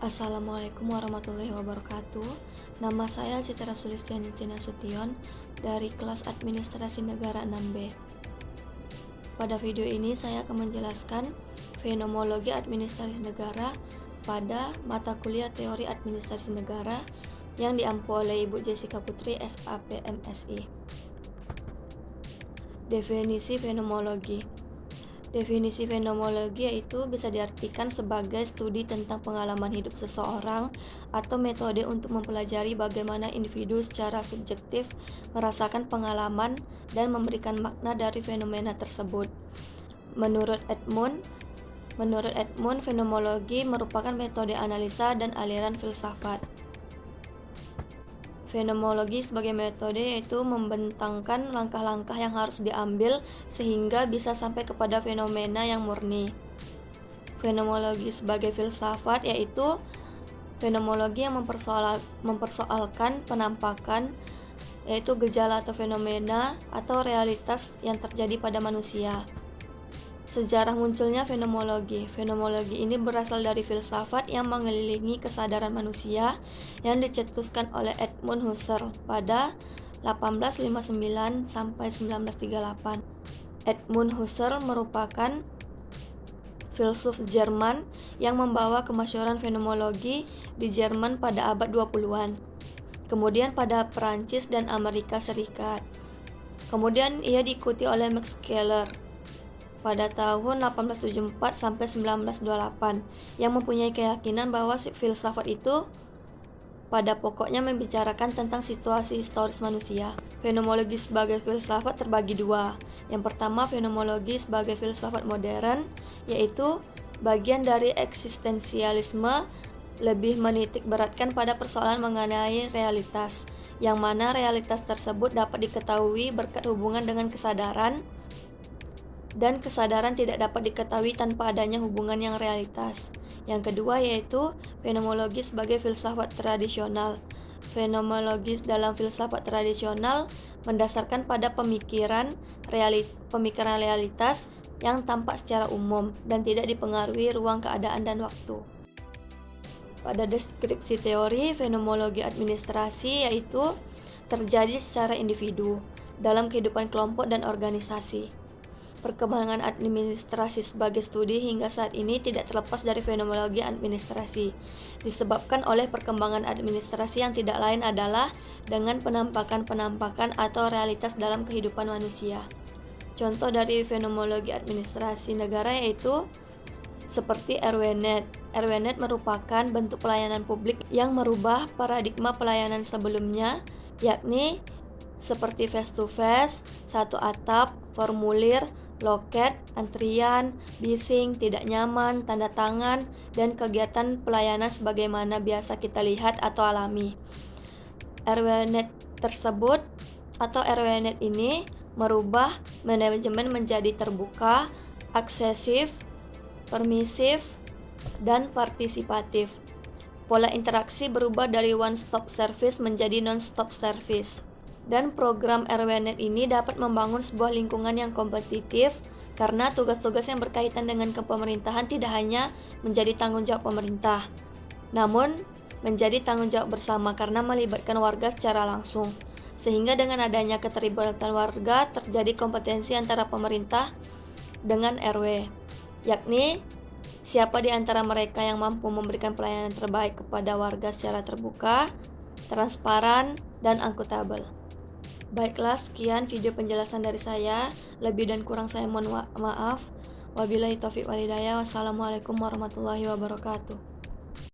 Assalamualaikum warahmatullahi wabarakatuh. Nama saya Citra Sulistianingsih Nasution dari kelas Administrasi Negara 6B. Pada video ini saya akan menjelaskan fenomenologi administrasi negara pada mata kuliah teori administrasi negara yang diampu oleh Ibu Jessica Putri, SAP MSI. Definisi fenomenologi. Definisi fenomenologi yaitu bisa diartikan sebagai studi tentang pengalaman hidup seseorang atau metode untuk mempelajari bagaimana individu secara subjektif merasakan pengalaman dan memberikan makna dari fenomena tersebut. Menurut Edmund, fenomenologi merupakan metode analisa dan aliran filsafat. Fenomenologi sebagai metode yaitu membentangkan langkah-langkah yang harus diambil sehingga bisa sampai kepada fenomena yang murni. Fenomenologi sebagai filsafat yaitu fenomenologi yang mempersoalkan penampakan, yaitu gejala atau fenomena atau realitas yang terjadi pada manusia. Sejarah munculnya fenomenologi. Fenomenologi ini berasal dari filsafat yang mengelilingi kesadaran manusia yang dicetuskan oleh Edmund Husserl pada 1859 sampai 1938. Edmund Husserl merupakan filsuf Jerman yang membawa kemasyhuran fenomenologi di Jerman pada abad 20-an. Kemudian pada Perancis dan Amerika Serikat. Kemudian ia diikuti oleh Max Scheler pada tahun 1874 sampai 1928 yang mempunyai keyakinan bahwa filsafat itu pada pokoknya membicarakan tentang situasi historis manusia. Fenomenologi sebagai filsafat terbagi dua. Yang pertama, fenomenologi sebagai filsafat modern, yaitu bagian dari eksistensialisme lebih menitik beratkan pada persoalan mengenai realitas, yang mana realitas tersebut dapat diketahui berkat hubungan dengan kesadaran, dan kesadaran tidak dapat diketahui tanpa adanya hubungan yang realitas. Yang kedua yaitu fenomenologi sebagai filsafat tradisional. Fenomenologi dalam filsafat tradisional mendasarkan pada pemikiran realitas yang tampak secara umum dan tidak dipengaruhi ruang keadaan dan waktu. Pada deskripsi teori, fenomenologi administrasi yaitu terjadi secara individu dalam kehidupan kelompok dan organisasi. Perkembangan administrasi sebagai studi hingga saat ini tidak terlepas dari fenomenologi administrasi, disebabkan oleh perkembangan administrasi yang tidak lain adalah dengan penampakan-penampakan atau realitas dalam kehidupan manusia. Contoh dari fenomenologi administrasi negara yaitu seperti RWNet. RWNet merupakan bentuk pelayanan publik yang merubah paradigma pelayanan sebelumnya, yakni seperti face-to-face, satu atap, formulir, loket, antrian, bising, tidak nyaman, tanda tangan, dan kegiatan pelayanan sebagaimana biasa kita lihat atau alami. RWNet tersebut atau RWNet ini merubah manajemen menjadi terbuka, aksesif, permisif, dan partisipatif. Pola interaksi berubah dari one-stop service menjadi non-stop service. Dan program RWNet ini dapat membangun sebuah lingkungan yang kompetitif karena tugas-tugas yang berkaitan dengan kepemerintahan tidak hanya menjadi tanggung jawab pemerintah, namun menjadi tanggung jawab bersama karena melibatkan warga secara langsung. Sehingga dengan adanya keterlibatan warga terjadi kompetensi antara pemerintah dengan RW, yakni siapa di antara mereka yang mampu memberikan pelayanan terbaik kepada warga secara terbuka, transparan, dan akuntabel. Baiklah, sekian video penjelasan dari saya. Lebih dan kurang saya mohon maaf. Wabillahi taufiq wal hidayah. Wassalamualaikum warahmatullahi wabarakatuh.